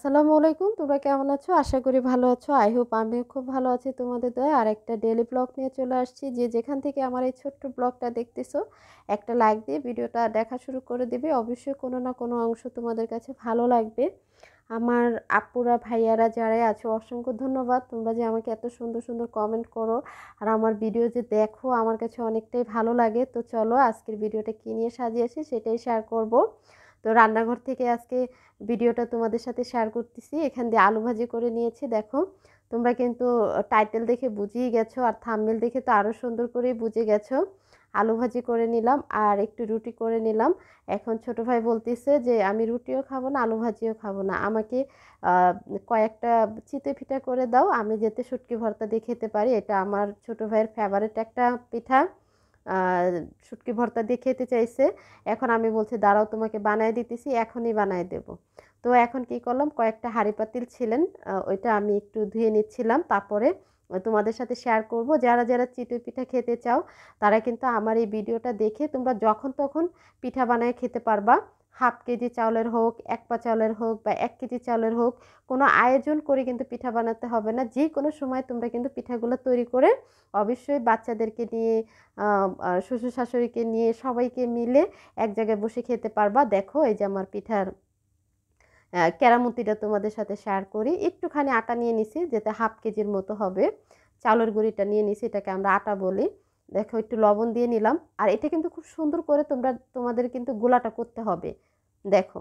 আসসালামু আলাইকুম। তোমরা কেমন আছো? আশা করি ভালো আছো। আই হোপ আমিও খুব ভালো আছি তোমাদের দয়ায়। আর একটা ডেইলি ব্লগ নিয়ে চলে আসছি। যে যেখান থেকে আমার এই ছোট্ট ব্লগটা দেখতেছো, একটা লাইক দিয়ে ভিডিওটা দেখা শুরু করে দিবে। অবশ্যই কোনো না কোনো অংশ তোমাদের কাছে ভালো লাগবে। আমার আপুরা ভাইয়ারা যারাই আছো, অসংখ্য ধন্যবাদ। তোমরা যে আমাকে এত সুন্দর সুন্দর কমেন্ট করো আর আমার ভিডিও যে দেখো, আমার কাছে অনেকটাই ভালো লাগে। তো চলো আজকের ভিডিওটা কী নিয়ে সাজিয়েছি সেটাই শেয়ার করব। তো রান্নাঘর থেকে আজকে ভিডিওটা তোমাদের সাথে শেয়ার করতেছি। এখান দিয়ে আলু ভাজি করে নিয়েছি। দেখো, তোমরা কিন্তু টাইটেল দেখে বুঝেই গেছো, আর থাম্বনেল দেখে তো আরও সুন্দর করেই বুঝে গেছো। আলু ভাজি করে নিলাম আর একটু রুটি করে নিলাম। এখন ছোট ভাই বলতেছে যে আমি রুটিও খাবো না, আলু ভাজিও খাবো না, আমাকে কয়েকটা চিতই পিঠা করে দাও, আমি যাতে শুটকি ভর্তা দিয়ে খেতে পারি। এটা আমার ছোট ভাইয়ের ফেভারিট একটা পিঠা। শুটকি ভর্তা দিয়ে খেতে চাইছে। এখন আমি বলছি দাঁড়াও, তোমাকে বানায় দিতেছি, এখনই বানায় দেব। তো এখন কি করলাম, কয়েকটা হাঁড়ি পাতিল ছিলেন, ওইটা আমি একটু ধুয়ে নিচ্ছিলাম। তারপরে তোমাদের সাথে শেয়ার করব। যারা যারা চিতই পিঠা খেতে চাও তারা কিন্তু আমার এই ভিডিওটা দেখে তোমরা যখন তখন পিঠা বানায় খেতে পারবা। হাফ কেজি চাউলের হোক, এক পা চাউলের হোক, বা 1 কেজি চাউলের হোক, কোনো আয়োজন করে কিন্তু পিঠা বানাতে হবে না। যে কোনো সময় তোমরা কিন্তু পিঠাগুলো তৈরি করে অবশ্যই বাচ্চাদেরকে নিয়ে, শ্বশুর শাশুড়িকে নিয়ে, সবাইকে মিলে এক জায়গায় বসে খেতে পারবা। দেখো, এই যে আমার পিঠার কেরামতিটা তোমাদের সাথে শেয়ার করি। একটুখানি আটা নিয়ে নিছি, যেটা হাফ কেজির মতো হবে। চাউলের গুঁড়িটা নিয়ে নিছি, এটাকে আমরা আটা বলি। দেখো, একটু লবণ দিয়ে নিলাম। আর এটা কিন্তু খুব সুন্দর করে তোমাদের কিন্তু গোলাটা করতে হবে। দেখো,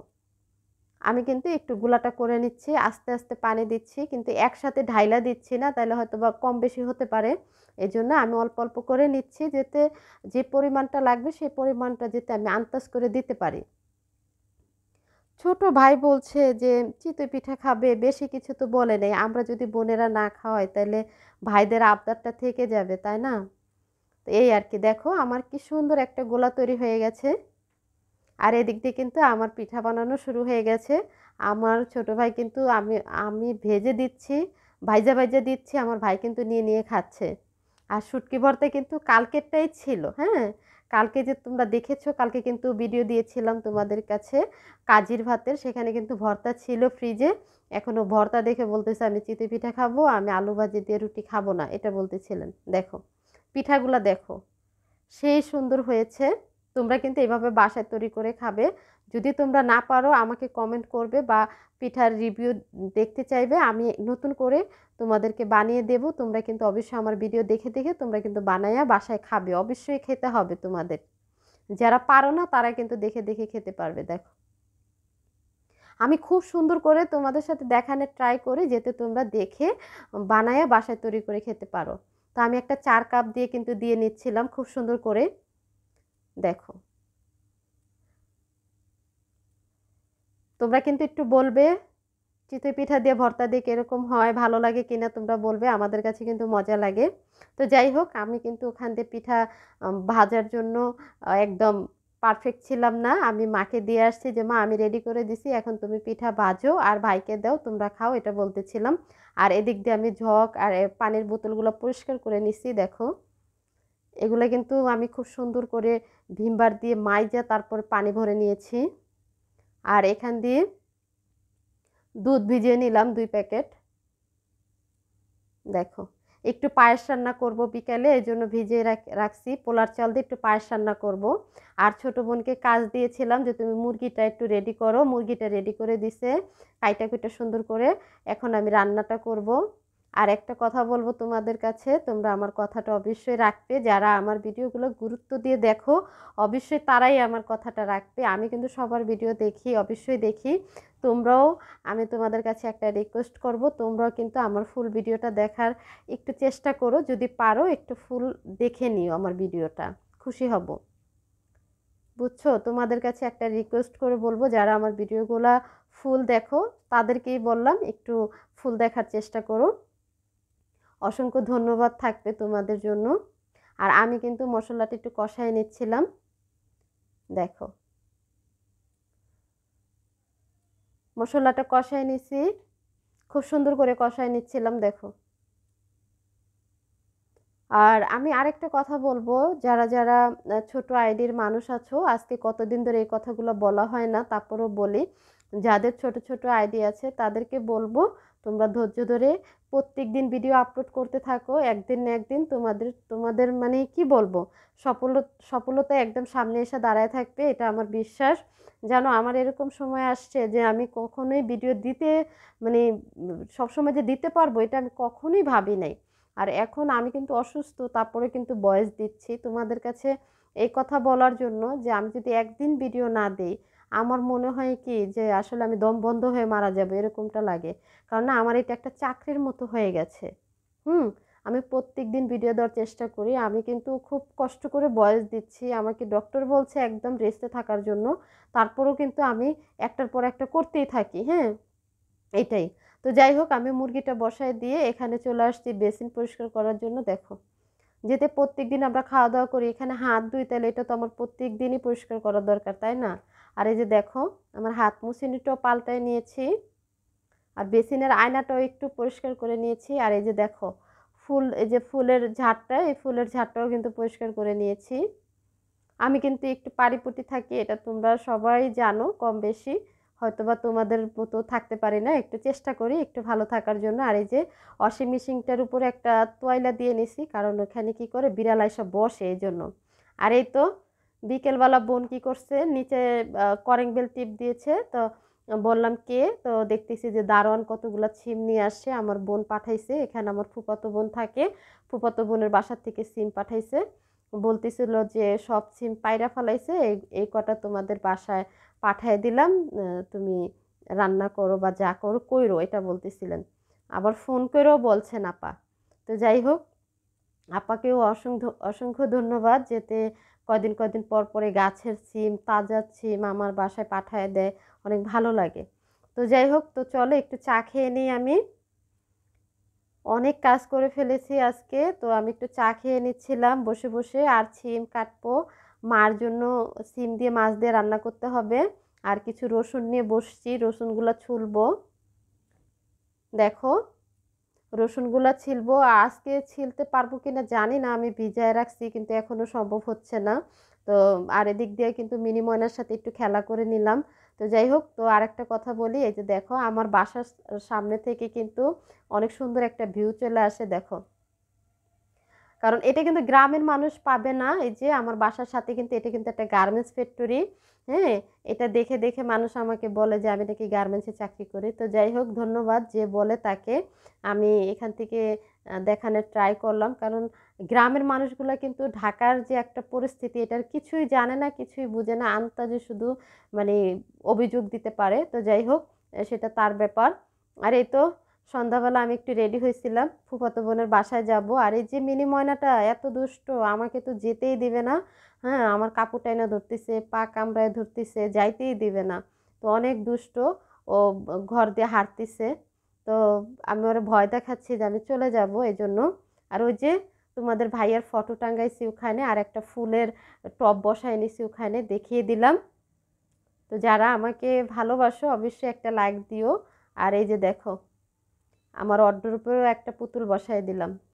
আমি কিন্তু একটু গোলাটা করে নিচ্ছি, আস্তে আস্তে পানি দিচ্ছি, কিন্তু একসাথে ঢাইলা দিচ্ছি না, তাহলে হয়তো বা কম বেশি হতে পারে। এই জন্য আমি অল্প অল্প করে নিচ্ছি, যাতে যে পরিমাণটা লাগবে সেই পরিমাণটা যাতে আমি আন্দাজ করে দিতে পারি। ছোট ভাই বলছে যে চিতই পিঠা খাবে, বেশি কিছু তো বলে নেই। আমরা যদি বোনেরা না খাওয়াই তাহলে ভাইদের আবদারটা থেকে যাবে, তাই না? তো এই আর কি। দেখো, আমার কি সুন্দর একটা গোলা তৈরি হয়ে গেছে। আর এদিক দিয়ে কিন্তু আমার পিঠা বানানো শুরু হয়ে গেছে। আমার ছোট ভাই কিন্তু, আমি আমি ভেজে দিচ্ছি, ভাইজা ভাইজা দিচ্ছি, আমার ভাই কিন্তু নিয়ে নিয়ে খাচ্ছে। আর শুটকি ভর্তা কিন্তু কালকেরটাই ছিল, হ্যাঁ। কালকে যে তোমরা দেখেছো, কালকে কিন্তু ভিডিও দিয়েছিলাম তোমাদের কাছে কাজির ভাতের, সেখানে কিন্তু ভর্তা ছিল ফ্রিজে। এখনও ভর্তা দেখে বলতেছে আমি চিতই পিঠা খাবো, আমি আলু ভাজি দিয়ে রুটি খাবো না, এটা বলতেছিলেন। দেখো, পিঠাগুলা দেখো, সেই সুন্দর হয়েছে। তোমরা কিন্তু এভাবে বাসায় তৈরি করে খাবে। যদি তোমরা না পারো আমাকে কমেন্ট করবে, বা পিঠার রিভিউ দেখতে চাইবে, আমি নতুন করে তোমাদেরকে বানিয়ে দেব। তোমরা কিন্তু অবশ্যই আমার ভিডিও দেখে দেখে তোমরা কিন্তু বানাইয়া বাসায় খাবে। অবশ্যই খেতে হবে তোমাদের। যারা পারো না তারা কিন্তু দেখে দেখে খেতে পারবে। দেখো, আমি খুব সুন্দর করে তোমাদের সাথে দেখানোর ট্রাই করি, যাতে তোমরা দেখে বানাইয়া বাসায় তৈরি করে খেতে পারো। তো আমি একটা 4 কাপ দিয়ে কিন্তু দিয়ে নিচ্ছিলাম খুব সুন্দর করে। দেখো, তোমরা কিন্তু একটু বলবে চিতই পিঠা দিয়ে ভর্তা দিয়ে কীরকম হয়, ভালো লাগে কিনা তোমরা বলবে। আমাদের কাছে কিন্তু মজা লাগে। তো যাই হোক, আমি কিন্তু ওখান দিয়ে পিঠা ভাজার জন্য একদম পারফেক্ট ছিলাম না। আমি মাকে দিয়ে আসছি যে মা আমি রেডি করে দিছি, এখন তুমি পিঠা ভাজো আর ভাইকে দাও, তোমরা খাও, এটা বলতেছিলাম। আর এদিক দিয়ে আমি ঝক আর পানির বোতলগুলো পরিষ্কার করে নিছি। দেখো, এগুলো কিন্তু আমি খুব সুন্দর করে ভিমবার দিয়ে মাইজা তারপরে পানি ভরে নিয়েছি। আর এখান দিয়ে দুধ ভিজিয়ে নিলাম 2 প্যাকেট। দেখো, একটু পায়েস রান্না করব বিকালে, এই জন্য ভিজিয়ে রাখছি। পোলার চাল দিয়ে একটু পায়েস রান্না করব। আর ছোট বোনকে কাজ দিয়েছিলাম যে তুমি মুরগিটা একটু রেডি করো, মুরগিটা রেডি করে দিছে কাইটা কুইটা সুন্দর করে। এখন আমি রান্নাটা করব। আর একটা কথা বলবো তোমাদের কাছে, তোমরা আমার কথাটা অবশ্যই রাখবে। যারা আমার ভিডিওগুলো গুরুত্ব দিয়ে দেখো, অবশ্যই তারাই আমার কথাটা রাখবে। আমি কিন্তু সবার ভিডিও দেখি, অবশ্যই দেখি। তোমরাও, আমি তোমাদের কাছে একটা রিকোয়েস্ট করব, তোমরাও কিন্তু আমার ফুল ভিডিওটা দেখার একটু চেষ্টা করো। যদি পারো একটু ফুল দেখে নিও আমার ভিডিওটা, খুশি হব। বুঝছো? তোমাদের কাছে একটা রিকোয়েস্ট করে বলবো, যারা আমার ভিডিওগুলা ফুল দেখো তাদেরকেই বললাম একটু ফুল দেখার চেষ্টা করো। অসংখ্য ধন্যবাদ থাকবে তোমাদের জন্য। আর আমি কিন্তু মশলাটা একটু কষায় নিচ্ছিলাম। দেখো, মশলাটা কষায় নিছি, খুব সুন্দর করে কষায় নিচ্ছিলাম। দেখো, আর আমি আরেকটা কথা বলবো, যারা যারা ছোট আইডির মানুষ আছো, আজকে কতদিন ধরে এই কথাগুলো বলা হয় না, তারপরেও বলি। যাদের ছোট ছোট আইডিয়া আছে তাদেরকে বলবো তোমরা ধৈর্য ধরে প্রত্যেক দিন ভিডিও আপলোড করতে থাকো। একদিন না একদিন তোমাদের তোমাদের মানে কি বলবো, সফলতা একদম সামনে এসে দাঁড়ায় থাকবে, এটা আমার বিশ্বাস। জানো আমার এরকম সময় আসছে যে আমি কখনোই ভিডিও দিতে মানে সবসময় যে দিতে পারবো এটা আমি কখনোই ভাবি নাই। আর এখন আমি কিন্তু অসুস্থ, তারপরে কিন্তু ভয়েস দিচ্ছি তোমাদের কাছে এই কথা বলার জন্য যে আমি যদি একদিন ভিডিও না দিই আমার মনে হয় কি যে আসলে আমি দম বন্ধ হয়ে মারা যাবো এরকমটা লাগে। কারণ না আমার এটা একটা চাকরির মতো হয়ে গেছে। হুম। আমি প্রত্যেক দিন ভিডিও দেওয়ার চেষ্টা করি, আমি কিন্তু খুব কষ্ট করে ভয়েস দিচ্ছি, আমাকে ডক্টর বলছে একদম রেস্টে থাকার জন্য, তারপরেও কিন্তু আমি একটার পর একটা করতেই থাকি। হ্যাঁ, এটাই। তো যাই হোক আমি মুরগিটা বসায় দিয়ে এখানে চলে আসছি বেসিন পরিষ্কার করার জন্য। দেখো যেতে প্রত্যেক দিন আমরা খাওয়া দাওয়া করি এখানে হাত ধুই, তাহলে এটা তো আমার প্রত্যেক দিনই পরিষ্কার করা দরকার, তাই না? আর এই যে দেখো আমার হাত মুছিনিটাও পাল্টায় নিয়েছি, আর বেসিনের আয়নাটাও একটু পরিষ্কার করে নিয়েছি। আর এই যে দেখো ফুল, এই যে ফুলের ঝাড়টা, এই ফুলের ঝাড়টাও কিন্তু পরিষ্কার করে নিয়েছি। আমি কিন্তু একটু পাড়িপুটি থাকি, এটা তোমরা সবাই জানো কম বেশি, হয়তোবা তোমাদের মতো থাকতে পারি না, একটু চেষ্টা করি একটু ভালো থাকার জন্য। আর এই যে ওয়াশিং মেশিনটার উপরে একটা তোয়াইলা দিয়ে নিছি, কারণ ওখানে কি করে বিড়াল এসে বসে এই জন্য। আর এই তো বিকেলবেলা বোন কি করছে, নিচে কলিং বেল টিপ দিয়েছে, তো বললাম কে, তো দেখতেছি যে দারোয়ান কতগুলো সিম নিয়ে আসছে, আমার বোন পাঠাইছে, এখানে আমার ফুফাতো বোন থাকে, ফুফাতো বোনের বাসার থেকে সিম পাঠাইছে, বলতেছিল যে সব সিম পায়রা ফেলাইছে, এই এই কটা তোমাদের বাসায় পাঠায় দিলাম, তুমি রান্না করো বা যা করো কইরো, এটা বলতেছিলেন। আবার ফোন করেও বলছেন আপা। তো যাই হোক আপাকেও অসংখ্য অসংখ্য ধন্যবাদ, যেতে কয়দিন কয়দিন পর পরে গাছের সিম তাজা সিম আমার বাসায় পাঠায় দেয়, অনেক ভালো লাগে। তো যাই হোক, তো চলো একটু চা খেয়ে নিই। আমি অনেক কাজ করে ফেলেছি আজকে, তো আমি একটু চা খেয়ে নিচ্ছিলাম বসে বসে, আর সিম কাটবো মার জন্য, সিম দিয়ে মাছ দিয়ে রান্না করতে হবে। আর কিছু রসুন নিয়ে বসছি, রসুনগুলো ছুলবো। দেখো রসুনগুলা ছিলবো, আজকে ছিলতে পারবো কিনা জানি না, আমি ভিজায় রাখছি কিন্তু এখনো সম্ভব হচ্ছে না। তো আর এদিক দিয়ে কিন্তু মিনি ময়নার সাথে একটু খেলা করে নিলাম। তো যাই হোক, তো আরেকটা কথা বলি, এই যে দেখো আমার বাসার সামনে থেকে কিন্তু অনেক সুন্দর একটা ভিউ চলে আসে। দেখো কারণ এটা কিন্তু গ্রামের মানুষ পাবে না, এই যে আমার বাসার সাথে কিন্তু এটা কিন্তু একটা গার্মেন্টস ফ্যাক্টরি। হ্যাঁ, এটা দেখে দেখে মানুষ আমাকে বলে যে আমি নাকি গার্মেন্টসে চাকরি করি। তো যাই হোক ধন্যবাদ যে বলে তাকে, আমি এখান থেকে দেখানোর ট্রাই করলাম, কারণ গ্রামের মানুষগুলো কিন্তু ঢাকার যে একটা পরিস্থিতি এটার কিছুই জানে না, কিছুই বুঝে না, আন্তাজে শুধু মানে অভিযোগ দিতে পারে। তো যাই হোক সেটা তার ব্যাপার। আর এই তো সন্ধ্যাবেলা আমি একটু রেডি হয়েছিলাম, ফুফাতো বোনের বাসায় যাব। আর এই যে মিনি ময়নাটা এত দুষ্ট, আমাকে তো যেতেই দিবে না। হ্যাঁ, আমার কাপড় টাইনা ধরতেছে, পা কামড়ায় ধরতেছে, যাইতেই দিবে না। তো অনেক দুষ্ট, ও ঘর দিয়ে হাঁটতেছে। তো আমি ওরা ভয় দেখাচ্ছি যে আমি চলে যাব এই জন্য। আর ওই যে তোমাদের ভাইয়ার ফটো টাঙ্গাইছি ওখানে, আর একটা ফুলের টব বসায় নিছি ওখানে, দেখিয়ে দিলাম। তো যারা আমাকে ভালোবাসো অবশ্যই একটা লাইক দিও। আর এই যে দেখো আমার অর্ডার উপরেও একটা পুতুল বসায় দিলাম।